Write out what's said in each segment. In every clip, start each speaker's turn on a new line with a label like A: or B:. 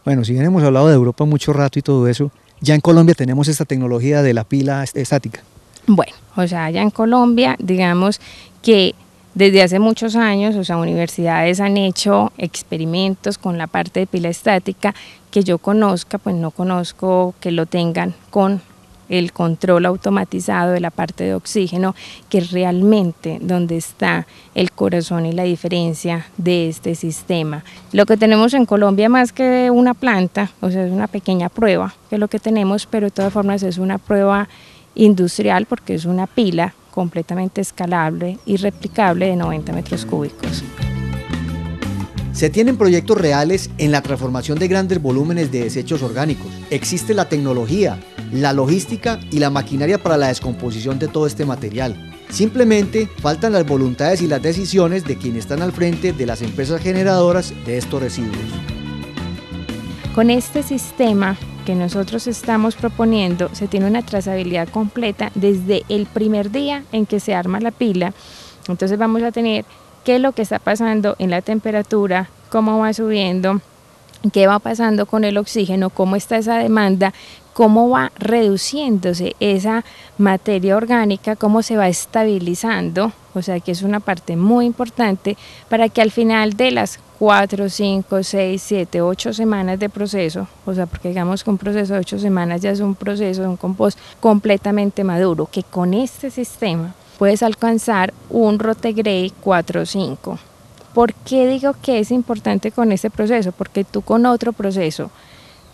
A: Bueno, si bien hemos hablado de Europa mucho rato y todo eso, ya en Colombia tenemos esta tecnología de la pila estática.
B: Bueno, o sea, allá en Colombia, digamos que desde hace muchos años, o sea, universidades han hecho experimentos con la parte de pila estática que yo conozca, pues no conozco que lo tengan con el control automatizado de la parte de oxígeno, que es realmente donde está el corazón y la diferencia de este sistema. Lo que tenemos en Colombia más que una planta, o sea, es una pequeña prueba, que es lo que tenemos, pero de todas formas es una prueba industrial porque es una pila completamente escalable y replicable de 90 metros cúbicos.
A: Se tienen proyectos reales en la transformación de grandes volúmenes de desechos orgánicos. Existe la tecnología, la logística y la maquinaria para la descomposición de todo este material. Simplemente faltan las voluntades y las decisiones de quienes están al frente de las empresas generadoras de estos residuos.
B: Con este sistema que nosotros estamos proponiendo, se tiene una trazabilidad completa desde el primer día en que se arma la pila. Entonces vamos a tener qué es lo que está pasando en la temperatura, cómo va subiendo, qué va pasando con el oxígeno, cómo está esa demanda, cómo va reduciéndose esa materia orgánica, cómo se va estabilizando, o sea que es una parte muy importante para que al final de las 4, 5, 6, 7, 8 semanas de proceso, o sea, porque digamos que un proceso de 8 semanas ya es un proceso de un compost completamente maduro, que con este sistema puedes alcanzar un Rotegrade 4 o 5. ¿Por qué digo que es importante con este proceso? Porque tú con otro proceso,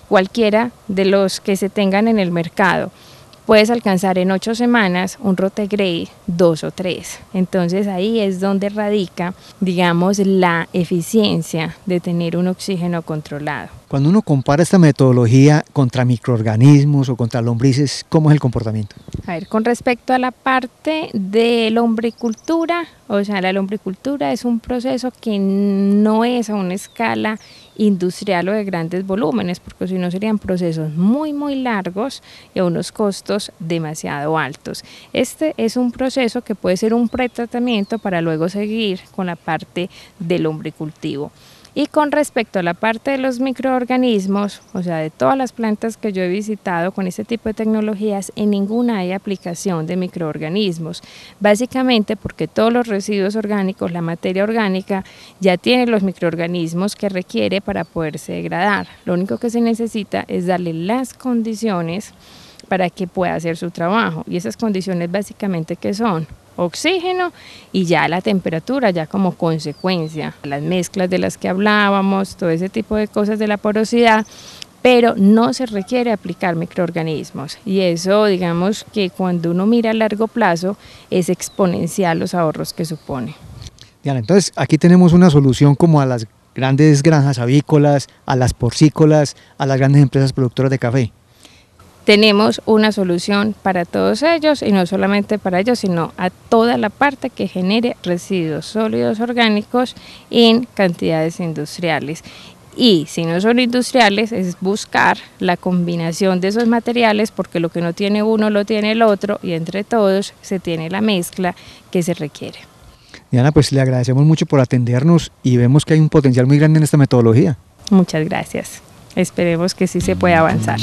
B: cualquiera de los que se tengan en el mercado, puedes alcanzar en 8 semanas un Rotegrade 2 o 3. Entonces ahí es donde radica, digamos, la eficiencia de tener un oxígeno controlado.
A: Cuando uno compara esta metodología contra microorganismos o contra lombrices, ¿cómo es el comportamiento?
B: A ver, con respecto a la parte de lombricultura, o sea, la lombricultura es un proceso que no es a una escala industrial o de grandes volúmenes, porque si no serían procesos muy largos y a unos costos demasiado altos. Este es un proceso que puede ser un pretratamiento para luego seguir con la parte del lombricultivo. Y con respecto a la parte de los microorganismos, o sea, de todas las plantas que yo he visitado con este tipo de tecnologías, en ninguna hay aplicación de microorganismos. Básicamente porque todos los residuos orgánicos, la materia orgánica, ya tiene los microorganismos que requiere para poderse degradar. Lo único que se necesita es darle las condiciones para que pueda hacer su trabajo. Y esas condiciones básicamente, ¿qué son? Oxígeno y ya la temperatura, ya como consecuencia, las mezclas de las que hablábamos, todo ese tipo de cosas de la porosidad, pero no se requiere aplicar microorganismos y eso, digamos que cuando uno mira a largo plazo es exponencial los ahorros que supone.
A: Diana, entonces aquí tenemos una solución como a las grandes granjas avícolas, a las porcícolas, a las grandes empresas productoras de café.
B: Tenemos una solución para todos ellos y no solamente para ellos, sino a toda la parte que genere residuos sólidos orgánicos en cantidades industriales. Y si no son industriales, es buscar la combinación de esos materiales, porque lo que no tiene uno lo tiene el otro y entre todos se tiene la mezcla que se requiere.
A: Diana, pues le agradecemos mucho por atendernos y vemos que hay un potencial muy grande en esta metodología.
B: Muchas gracias. Esperemos que sí se pueda avanzar.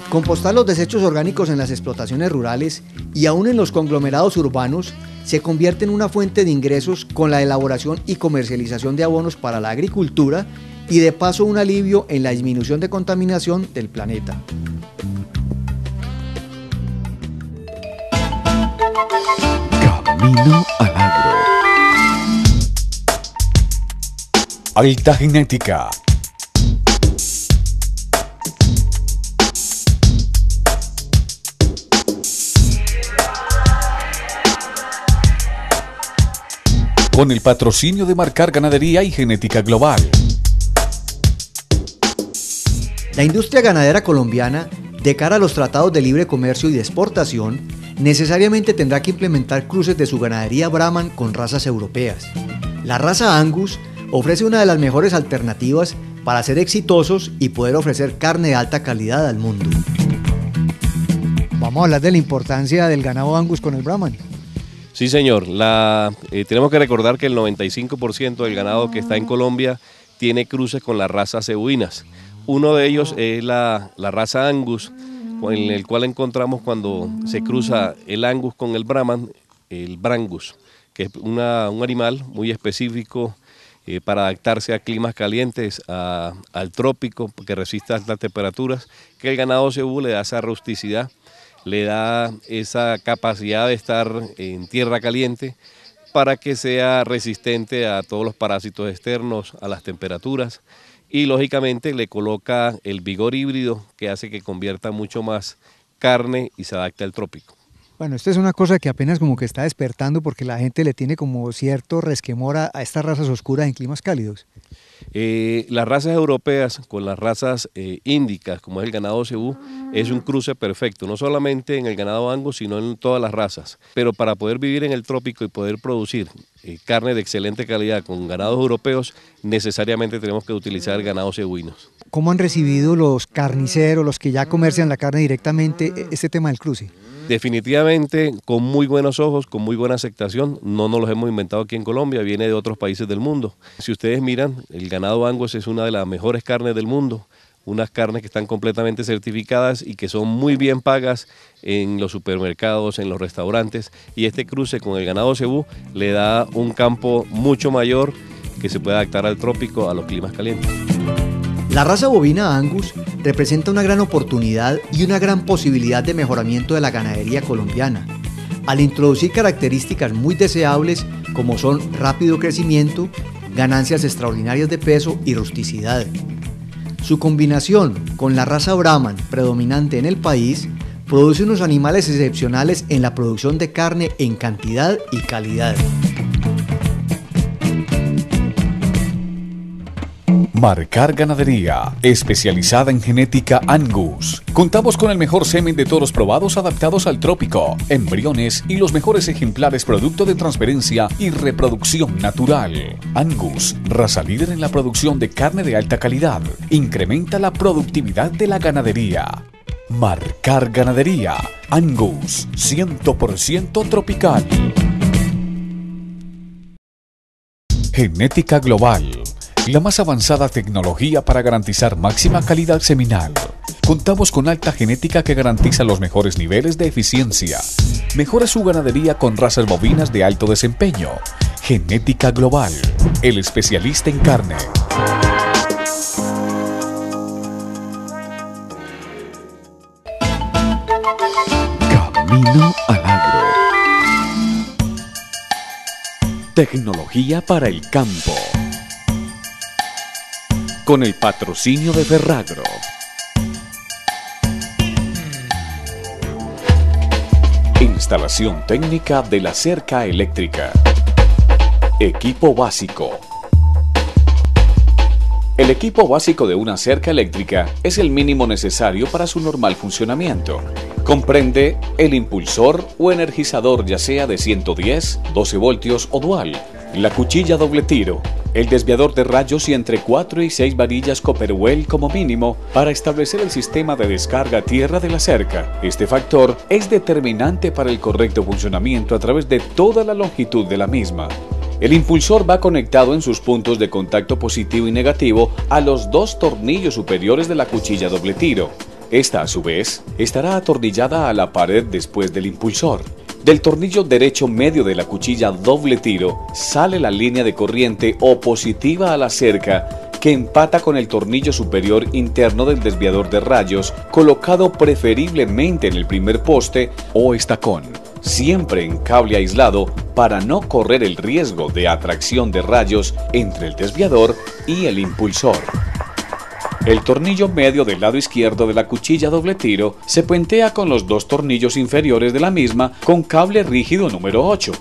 A: Compostar los desechos orgánicos en las explotaciones rurales y aún en los conglomerados urbanos se convierte en una fuente de ingresos con la elaboración y comercialización de abonos para la agricultura y de paso un alivio en la disminución de contaminación del planeta.
C: Camino al agro. Alta genética. Con el patrocinio de Marcar Ganadería y Genética Global.
A: La industria ganadera colombiana, de cara a los tratados de libre comercio y de exportación, necesariamente tendrá que implementar cruces de su ganadería Brahman con razas europeas. La raza Angus ofrece una de las mejores alternativas para ser exitosos y poder ofrecer carne de alta calidad al mundo. Vamos a hablar de la importancia del ganado Angus con el Brahman.
D: Sí, señor. Tenemos que recordar que el 95% del ganado que está en Colombia tiene cruces con las razas cebuinas. Uno de ellos es la raza Angus, en el cual encontramos cuando se cruza el Angus con el Brahman, el Brangus, que es un animal muy específico para adaptarse a climas calientes, al trópico, que resista altas temperaturas, que el ganado cebú le da esa rusticidad, le da esa capacidad de estar en tierra caliente para que sea resistente a todos los parásitos externos, a las temperaturas, y lógicamente le coloca el vigor híbrido que hace que convierta mucho más carne y se adapte al trópico.
A: Bueno, esto es una cosa que apenas como que está despertando porque la gente le tiene como cierto resquemor a estas razas oscuras en climas cálidos.
D: Las razas europeas con las razas índicas, como es el ganado cebú, es un cruce perfecto, no solamente en el ganado Angus, sino en todas las razas. Pero para poder vivir en el trópico y poder producir carne de excelente calidad con ganados europeos, necesariamente tenemos que utilizar ganados cebuinos.
A: ¿Cómo han recibido los carniceros, los que ya comercian la carne directamente, este tema del cruce?
D: Definitivamente con muy buenos ojos, con muy buena aceptación. No nos los hemos inventado aquí en Colombia, viene de otros países del mundo. Si ustedes miran, el ganado Angus es una de las mejores carnes del mundo, unas carnes que están completamente certificadas y que son muy bien pagas en los supermercados, en los restaurantes, y este cruce con el ganado cebú le da un campo mucho mayor que se puede adaptar al trópico, a los climas calientes.
A: La raza bovina Angus representa una gran oportunidad y una gran posibilidad de mejoramiento de la ganadería colombiana, al introducir características muy deseables como son rápido crecimiento, ganancias extraordinarias de peso y rusticidad. Su combinación con la raza Brahman predominante en el país produce unos animales excepcionales en la producción de carne en cantidad y calidad.
C: Marcar Ganadería, especializada en genética Angus. Contamos con el mejor semen de toros probados adaptados al trópico, embriones y los mejores ejemplares producto de transferencia y reproducción natural. Angus, raza líder en la producción de carne de alta calidad, incrementa la productividad de la ganadería. Marcar Ganadería, Angus, 100% tropical. Genética Global. La más avanzada tecnología para garantizar máxima calidad seminal. Contamos con alta genética que garantiza los mejores niveles de eficiencia. Mejora su ganadería con razas bovinas de alto desempeño. Genética Global, el especialista en carne. Camino al agro. Tecnología para el campo. Con el patrocinio de Ferragro. Instalación técnica de la cerca eléctrica. Equipo básico. El equipo básico de una cerca eléctrica es el mínimo necesario para su normal funcionamiento. Comprende el impulsor o energizador, ya sea de 110, 12 voltios o dual, la cuchilla doble tiro, el desviador de rayos y entre 4 y 6 varillas Copperwell como mínimo para establecer el sistema de descarga a tierra de la cerca. Este factor es determinante para el correcto funcionamiento a través de toda la longitud de la misma. El impulsor va conectado en sus puntos de contacto positivo y negativo a los 2 tornillos superiores de la cuchilla doble tiro. Esta, a su vez, estará atornillada a la pared después del impulsor. Del tornillo derecho medio de la cuchilla doble tiro sale la línea de corriente opositiva a la cerca que empata con el tornillo superior interno del desviador de rayos, colocado preferiblemente en el primer poste o estacón, siempre en cable aislado para no correr el riesgo de atracción de rayos entre el desviador y el impulsor. El tornillo medio del lado izquierdo de la cuchilla doble tiro se puentea con los 2 tornillos inferiores de la misma con cable rígido número 8,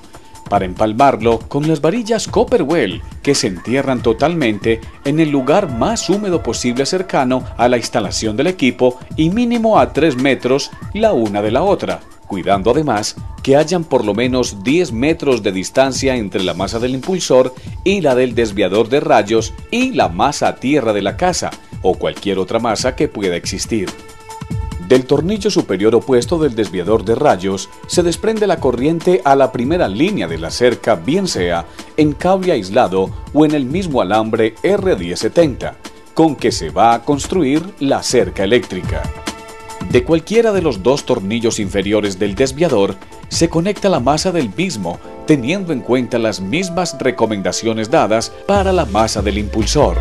C: para empalmarlo con las varillas Copperwell, que se entierran totalmente en el lugar más húmedo posible cercano a la instalación del equipo y mínimo a 3 metros la una de la otra, cuidando además que hayan por lo menos 10 metros de distancia entre la masa del impulsor y la del desviador de rayos y la masa a tierra de la casa, o cualquier otra masa que pueda existir. Del tornillo superior opuesto del desviador de rayos se desprende la corriente a la primera línea de la cerca, bien sea en cable aislado o en el mismo alambre R1070, con que se va a construir la cerca eléctrica. De cualquiera de los dos tornillos inferiores del desviador se conecta la masa del mismo, teniendo en cuenta las mismas recomendaciones dadas para la masa del impulsor.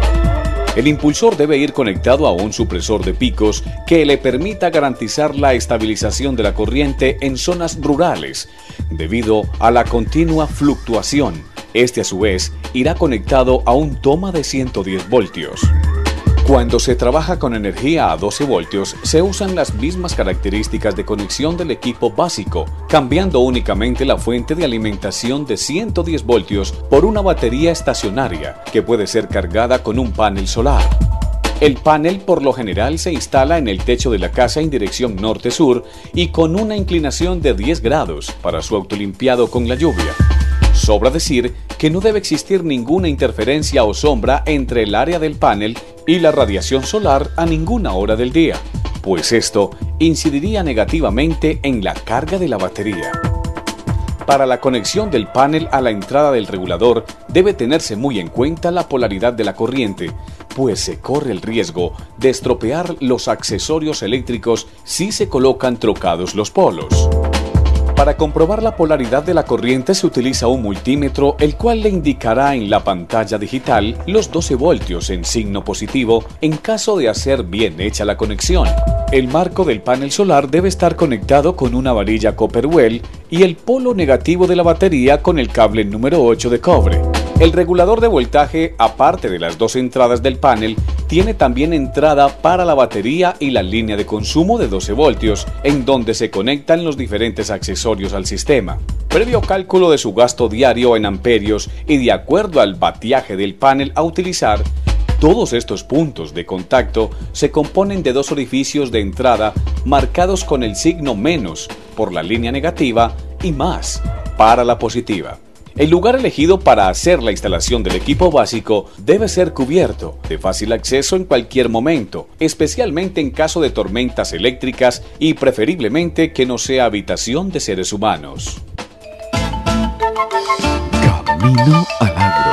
C: El impulsor debe ir conectado a un supresor de picos que le permita garantizar la estabilización de la corriente en zonas rurales, debido a la continua fluctuación. Este a su vez irá conectado a un toma de 110 voltios. Cuando se trabaja con energía a 12 voltios, se usan las mismas características de conexión del equipo básico, cambiando únicamente la fuente de alimentación de 110 voltios por una batería estacionaria, que puede ser cargada con un panel solar. El panel por lo general se instala en el techo de la casa en dirección norte-sur y con una inclinación de 10 grados para su autolimpiado con la lluvia. Sobra decir que no debe existir ninguna interferencia o sombra entre el área del panel y la radiación solar a ninguna hora del día, pues esto incidiría negativamente en la carga de la batería. Para la conexión del panel a la entrada del regulador debe tenerse muy en cuenta la polaridad de la corriente, pues se corre el riesgo de estropear los accesorios eléctricos si se colocan trocados los polos. Para comprobar la polaridad de la corriente se utiliza un multímetro, el cual le indicará en la pantalla digital los 12 voltios en signo positivo en caso de hacer bien hecha la conexión. El marco del panel solar debe estar conectado con una varilla Copperwell y el polo negativo de la batería con el cable número 8 de cobre. El regulador de voltaje, aparte de las dos entradas del panel, tiene también entrada para la batería y la línea de consumo de 12 voltios, en donde se conectan los diferentes accesorios al sistema. Previo cálculo de su gasto diario en amperios y de acuerdo al batiaje del panel a utilizar, todos estos puntos de contacto se componen de dos orificios de entrada marcados con el signo menos por la línea negativa y más para la positiva. El lugar elegido para hacer la instalación del equipo básico debe ser cubierto, de fácil acceso en cualquier momento, especialmente en caso de tormentas eléctricas y preferiblemente que no sea habitación de seres humanos.
E: Camino al Agro.